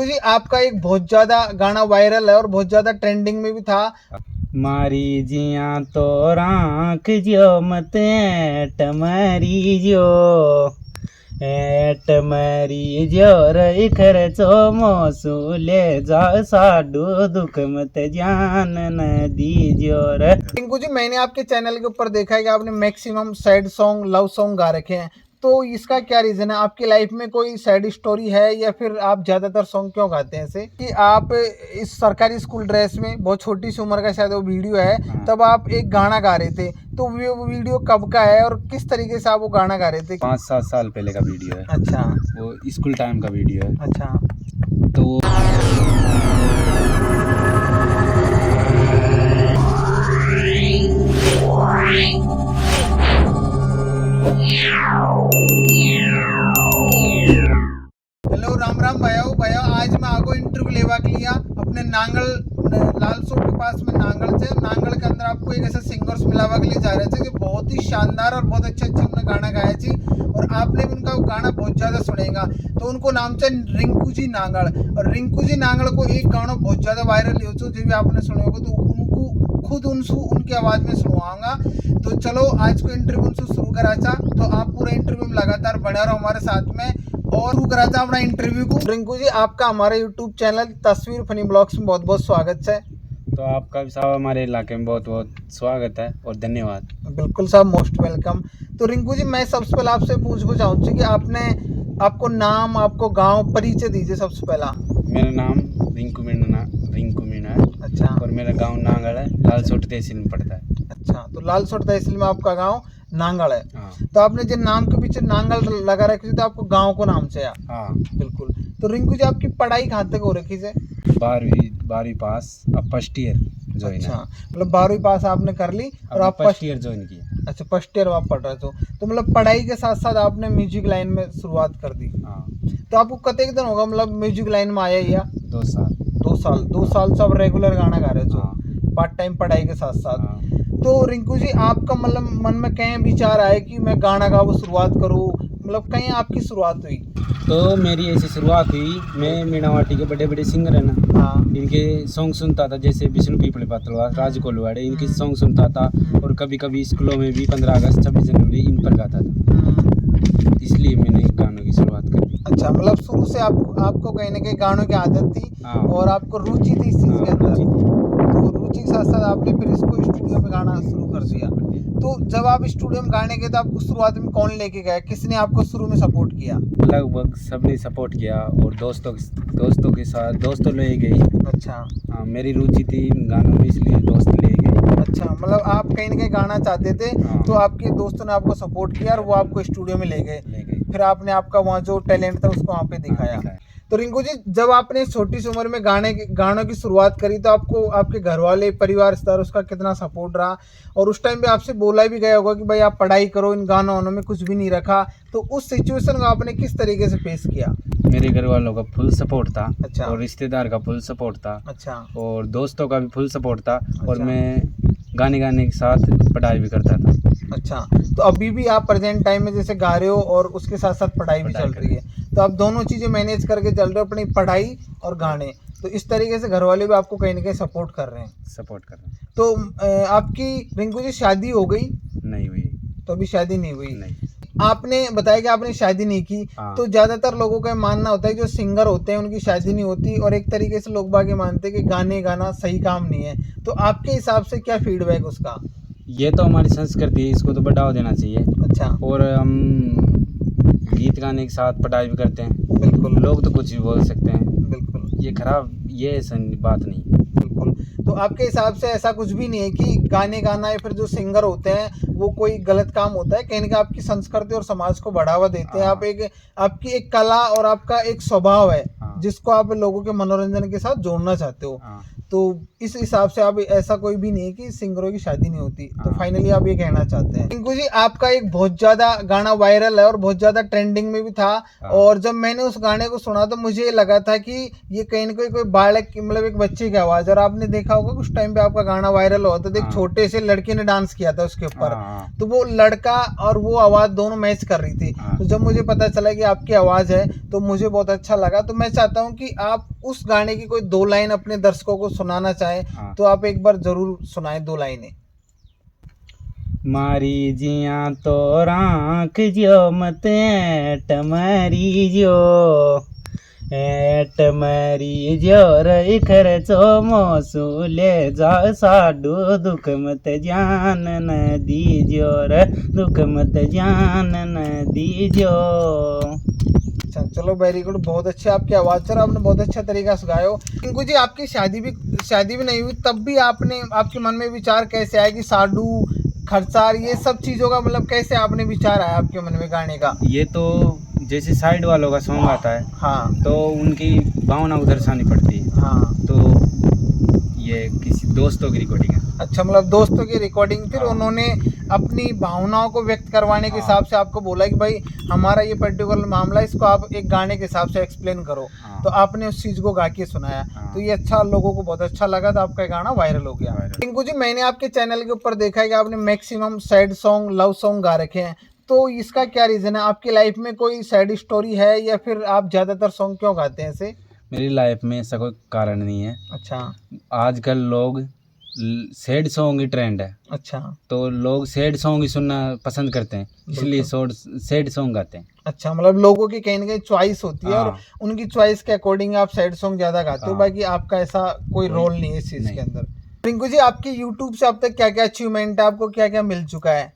रिंकू जी, आपका एक बहुत ज्यादा गाना वायरल है और बहुत ज्यादा ट्रेंडिंग में भी था। मारी जिया तो राख जो मत ऐट मरी जो रही खर्चो मोसू ले जा साडू दुख मत जान न दीजो रे। रिंकू जी, मैंने आपके चैनल के ऊपर देखा है कि आपने maximum sad song, love song गा रखे हैं, तो इसका क्या रीजन है? आपकी लाइफ में कोई सैड स्टोरी है या फिर आप ज्यादातर सॉन्ग क्यों गाते हैं? ऐसे कि आप इस सरकारी स्कूल ड्रेस में, बहुत छोटी सी उम्र का शायद वो वीडियो है, तब आप एक गाना गा रहे थे, तो वो वीडियो कब का है और किस तरीके से आप वो गाना गा रहे थे? 5-7 साल पहले का वीडियो है। अच्छा, वो स्कूल टाइम का वीडियो है। अच्छा। तो हेलो, राम राम भैया, आज मैं आपको इंटरव्यू लेवा के लिया अपने नांगल लाल चौक के पास में नांगल के अंदर आपको एक ऐसा सिंगर्स मिलावा के लिए जा रहे थे कि बहुत ही शानदार और बहुत अच्छे उन्होंने गाना गाया थी और आपने भी उनका गाना बहुत ज़्यादा सुनेगा। तो उनको नाम से रिंकू जी नांगल, और रिंकू जी नांगल को एक गाना बहुत ज़्यादा वायरल हो, जो भी आपने सुने होगा, तो उनको खुद उनकी आवाज़ में सुनवाऊंगा। तो चलो आज को इंटरव्यू उनसे शुरू करा था, तो आप पूरा इंटरव्यू में लगातार बने रहो हमारे साथ में और शुरू करा था अपना इंटरव्यू को। रिंकू जी, आपका हमारे यूट्यूब चैनल तस्वीर फनी ब्लॉग्स में बहुत बहुत स्वागत है। तो आपका भी साहब हमारे इलाके में बहुत बहुत स्वागत है और धन्यवाद। बिल्कुल साहब, मोस्ट वेलकम। तो रिंकू जी, मैं सबसे पहले आपसे पूछना चाहूँगी कि आपको नाम, आपको गांव, परिचय दीजिए सबसे पहला। मेरा नाम रिंकू मीणा है। अच्छा, और मेरा गांव नांगल है, लालसोट तहसील में पड़ता है। अच्छा। तो लालसोट तहसील में आपका गांव नांगल है। हाँ, तो आपने जो नाम के पीछे नांगल लगा रखी थी, तो आपको गांव को नाम से हाँ। बिल्कुल। तो रिंकू जी, आपकी पढ़ाई कहाँ तक हो रखी है? 12वीं पास, अब फर्स्ट ईयर ज्वाइन है। अच्छा, मतलब 12वीं पास आपने कर ली और आप फर्स्ट ईयर ज्वाइन किया। अच्छा, फर्स्ट ईयर आप पढ़ रहे थे, तो मतलब पढ़ाई के साथ साथ आपने म्यूजिक लाइन में शुरुआत कर दी। हाँ, तो आपको कतेक दिन होगा मतलब म्यूजिक लाइन में आया या 2 साल। 2 साल से आप रेगुलर गाना गा रहे हाँ, थे पार्ट टाइम पढ़ाई के साथ साथ। हाँ। तो रिंकू जी, आपका मतलब मन में कहीं विचार आए कि मैं गाना गाओ शुरुआत करूँ, मतलब कहीं आपकी शुरुआत हुई? तो मेरी ऐसी शुरुआत हुई, मैं मीणावाटी के बड़े बड़े सिंगर है ना, हाँ, इनके सॉन्ग सुनता था, जैसे विष्णु पीपले पात्रवा, राज कोलवाड़े, इनके सॉन्ग सुनता था। और कभी कभी स्कूलों में भी 15 अगस्त 26 जनवरी इन पर गाता था, इसलिए मैंने गानों की शुरुआत कर दी। अच्छा, मतलब शुरू से आपको कहीं ना कहीं गानों की आदत थी। हाँ। और आपको रुचि थी इस चीज़ के अंदर। रुचि थी। तो रुचि के साथ साथ आपने फिर इसको स्टूडियो में गाना शुरू कर दिया। तो जब आप स्टूडियो में गाने गए तो आपको शुरुआत में कौन लेके गया, किसने आपको शुरू में सपोर्ट किया? लगभग सबने सपोर्ट किया और दोस्तों के साथ दोस्तों ले गई। अच्छा, हाँ, मेरी रुचि थी गानों में, इसलिए दोस्त ले गए। अच्छा। मतलब आप कहीं ना कहीं गाना चाहते थे, हाँ। तो आपके दोस्तों ने आपको सपोर्ट किया और वो आपको स्टूडियो में ले गए। ले गए। फिर आपने आपका वहाँ जो टैलेंट था उसको वहाँ पे दिखाया। तो रिंकू जी, जब आपने छोटी सी उम्र में गानों की शुरुआत करी, तो आपको आपके घर वाले, परिवार, रिश्तेदार, उसका कितना सपोर्ट रहा? और उस टाइम पे आपसे बोला भी गया होगा कि भाई आप पढ़ाई करो, इन गानों में कुछ भी नहीं रखा, तो उस सिचुएशन को आपने किस तरीके से फेस किया? मेरे घर वालों का फुल सपोर्ट था। अच्छा। और रिश्तेदार का फुल सपोर्ट था। अच्छा, और दोस्तों का भी फुल सपोर्ट था। और अच्छा। मैं गाने गाने के साथ पढ़ाई भी करता था। अच्छा, तो अभी भी आप प्रेजेंट टाइम में जैसे गा रहे हो और उसके साथ साथ पढ़ाई भी चल रही है, तो आप दोनों चीज़ें मैनेज करके चल रहे हो, अपनी पढ़ाई और गाने। तो इस तरीके से घर वाले भी आपको कहीं ना कहीं सपोर्ट कर रहे हैं। सपोर्ट कर रहा हूँ। तो आपकी रिंकू जी शादी हो गई? नहीं हुई। तो अभी शादी नहीं हुई। नहीं। आपने बताया कि आपने शादी नहीं की। हाँ। तो ज़्यादातर लोगों का मानना होता है जो सिंगर होते हैं उनकी शादी नहीं होती, और एक तरीके से लोग बाग ये मानते हैं कि गाने गाना सही काम नहीं है। तो आपके हिसाब से क्या फीडबैक उसका? ये तो हमारी संस्कृति है, इसको तो बढ़ावा देना चाहिए। अच्छा, और हम गीत गाने के साथ पढ़ाई भी करते हैं। बिल्कुल, लोग तो कुछ भी बोल सकते हैं, बिल्कुल, ये खराब, ये ऐसा बात नहीं। बिल्कुल। तो आपके हिसाब से ऐसा कुछ भी नहीं है कि गाने गाना या फिर जो सिंगर होते हैं वो कोई गलत काम होता है? कहीं ना कहीं आपकी संस्कृति और समाज को बढ़ावा देते हैं। हाँ। आपकी एक कला और आपका एक स्वभाव है, हाँ। जिसको आप लोगों के मनोरंजन के साथ जोड़ना चाहते हो। हाँ। तो इस हिसाब से आप, ऐसा कोई भी नहीं है कि सिंगरों की शादी नहीं होती। तो हाँ। फाइनली आप ये कहना चाहते हैं। रिंकू जी, आपका एक बहुत ज्यादा गाना वायरल है और बहुत ज्यादा ट्रेंडिंग में भी था। हाँ। और जब मैंने उस गाने को सुना तो मुझे लगा था कि ये कहीं ना कहीं कोई बालक की, मतलब एक बच्चे की आवाज। और आपने देखा होगा कुछ टाइम पे आपका गाना वायरल हुआ तो एक हाँ। छोटे से लड़के ने डांस किया था उसके ऊपर। हाँ। तो वो लड़का और वो आवाज दोनों मैच कर रही थी। हाँ। तो जब मुझे पता चला कि आपकी आवाज है तो मुझे बहुत अच्छा लगा। तो मैं चाहता हूँ कि आप उस गाने की कोई 2 लाइन अपने दर्शकों को सुनाना चाहें हाँ। तो आप एक बार जरूर सुनाएं 2 लाइनें। मारी जिया तो राख जो मत ऐट मरी जो ऐट मरी जो रही खर्चो मोसू ले जा साडू दुख मत जान न दीजो रे दुख मत जान न दीजो। अच्छा चलो वेरी गुड, बहुत अच्छी आपकी आवाज़ सर, आपने बहुत अच्छा तरीका से गाया हो। टिंकू जी आपकी शादी भी नहीं हुई तब भी आपके मन में विचार कैसे आया कि साडू खर्चार ये सब चीज़ों का मतलब कैसे आपने विचार आया आपके मन में गाने का? ये तो जैसे साइड वालों का सॉन्ग आता है हाँ तो उनकी भावना उधर सानी पड़ती है, हाँ। तो ये किसी दोस्तों की रिकॉर्डिंग है। अच्छा मतलब दोस्तों की रिकॉर्डिंग, फिर हाँ। उन्होंने अपनी भावनाओं को व्यक्त करवाने के हाँ। हिसाब से आपको बोला कि भाई हमारा ये पर्टिकुलर मामला है, इसको आप एक गाने के हिसाब से एक्सप्लेन करो। हाँ। तो आपने उस चीज़ को गा के सुनाया। हाँ। तो ये अच्छा, लोगों को बहुत अच्छा लगा, तो आपका गाना वायरल हो गया। वायरल। टिंकू जी मैंने आपके चैनल के ऊपर देखा है कि आपने maximum sad song, love song गा रखे हैं, तो इसका क्या रीज़न है? आपकी लाइफ में कोई सैड स्टोरी है या फिर आप ज़्यादातर सॉन्ग क्यों गाते हैं ऐसे? मेरी लाइफ में ऐसा कोई कारण नहीं है। अच्छा आजकल लोग सैड सॉन्ग ही ट्रेंड है, अच्छा तो लोग सैड सॉन्ग ही सुनना पसंद करते हैं, इसलिए सैड सॉन्ग गाते हैं। अच्छा मतलब लोगों की कहीं ना कहीं चॉइस होती है और हाँ। उनकी चॉइस के अकॉर्डिंग आप सैड सॉन्ग ज्यादा गाते हो, हाँ। बाकी आपका ऐसा कोई रोल नहीं है इस चीज नहीं। के अंदर। रिंकू जी आपकी यूट्यूब से अब तक क्या क्या अचीवमेंट है, आपको क्या क्या मिल चुका है?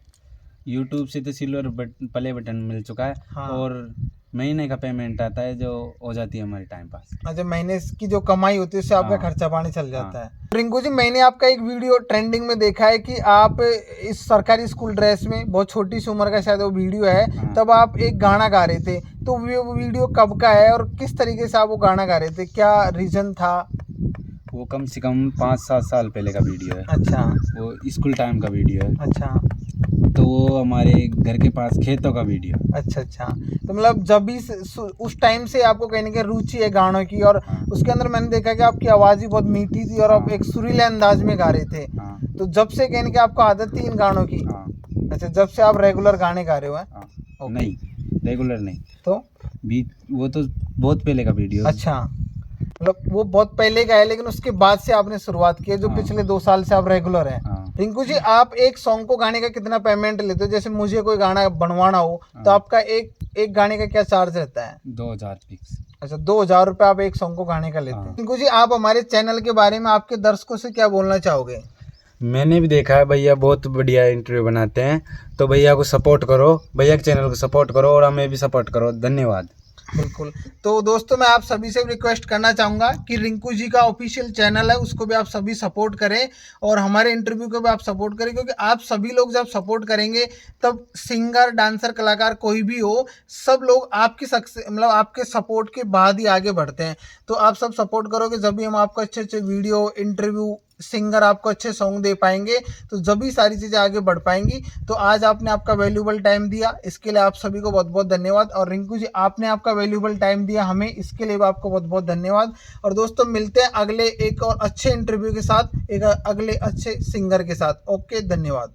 यूट्यूब से तो सिल्वर प्ले बटन मिल चुका है। हाँ। और महीने का पेमेंट आता है जो हो जाती है हमारी टाइम पास। अच्छा महीने की जो कमाई होती है उससे आपका हाँ। खर्चा पानी चल जाता है। रिंकू जी मैंने आपका एक वीडियो ट्रेंडिंग में देखा है कि आप इस सरकारी स्कूल ड्रेस में, बहुत छोटी सी उम्र का शायद वो वीडियो है, हाँ। तब आप एक गाना गा रहे थे, तो वो वीडियो कब का है और किस तरीके से आप वो गाना गा रहे थे, क्या रीजन था? वो कम से कम 5-7 साल पहले का वीडियो है। अच्छा वो स्कूल टाइम का वीडियो है। अच्छा तो वो हमारे घर के पास खेतों का वीडियो। अच्छा अच्छा, तो मतलब जब भी उस टाइम से आपको कहीं ना कहीं रुचि है गानों की, और हाँ। उसके अंदर मैंने देखा कि आपकी आवाज़ भी बहुत मीठी थी और आप हाँ। एक सुरीले अंदाज में गा रहे थे। हाँ। तो जब से कहीं ना कहीं आपको आदत थी इन गानों की? हाँ। अच्छा जब से आप रेगुलर गाने गा रहे हो हैं? हाँ। ओके। नहीं, रेगुलर नहीं, तो वो तो बहुत पहले का वीडियो है। अच्छा मतलब वो बहुत पहले का है, लेकिन उसके बाद से आपने शुरुआत की है, जो हाँ। पिछले 2 साल से आप रेगुलर हैं। हाँ। रिंकू जी आप एक सॉन्ग को गाने का कितना पेमेंट लेते हो? जैसे मुझे कोई गाना बनवाना हो तो हाँ। आपका एक गाने का क्या चार्ज रहता है? 2000 फिक्स। अच्छा 2000 रुपये आप एक सॉन्ग को गाने का लेते हैं। हाँ। रिंकू जी आप हमारे चैनल के बारे में आपके दर्शकों से क्या बोलना चाहोगे? मैंने भी देखा है भैया बहुत बढ़िया इंटरव्यू बनाते हैं, तो भैया को सपोर्ट करो, भैया के चैनल को सपोर्ट करो और हमें भी सपोर्ट करो। धन्यवाद। बिल्कुल। तो दोस्तों मैं आप सभी से रिक्वेस्ट करना चाहूँगा कि रिंकू जी का ऑफिशियल चैनल है उसको भी आप सभी सपोर्ट करें और हमारे इंटरव्यू को भी आप सपोर्ट करें, क्योंकि आप सभी लोग जब सपोर्ट करेंगे तब सिंगर, डांसर, कलाकार कोई भी हो, सब लोग आपकी मतलब आपके सपोर्ट के बाद ही आगे बढ़ते हैं। तो आप सब सपोर्ट करोगे जब भी हम आपको अच्छे अच्छे वीडियो, इंटरव्यू, सिंगर आपको अच्छे सॉन्ग दे पाएंगे, तो जब भी सारी चीज़ें आगे बढ़ पाएंगी। तो आज आपने आपका वैल्यूबल टाइम दिया, इसके लिए आप सभी को बहुत बहुत धन्यवाद। और रिंकू जी आपने आपका वैल्यूबल टाइम दिया हमें, इसके लिए भी आपको बहुत बहुत धन्यवाद। और दोस्तों मिलते हैं अगले एक और अच्छे इंटरव्यू के साथ, एक अगले अच्छे सिंगर के साथ। ओके, धन्यवाद।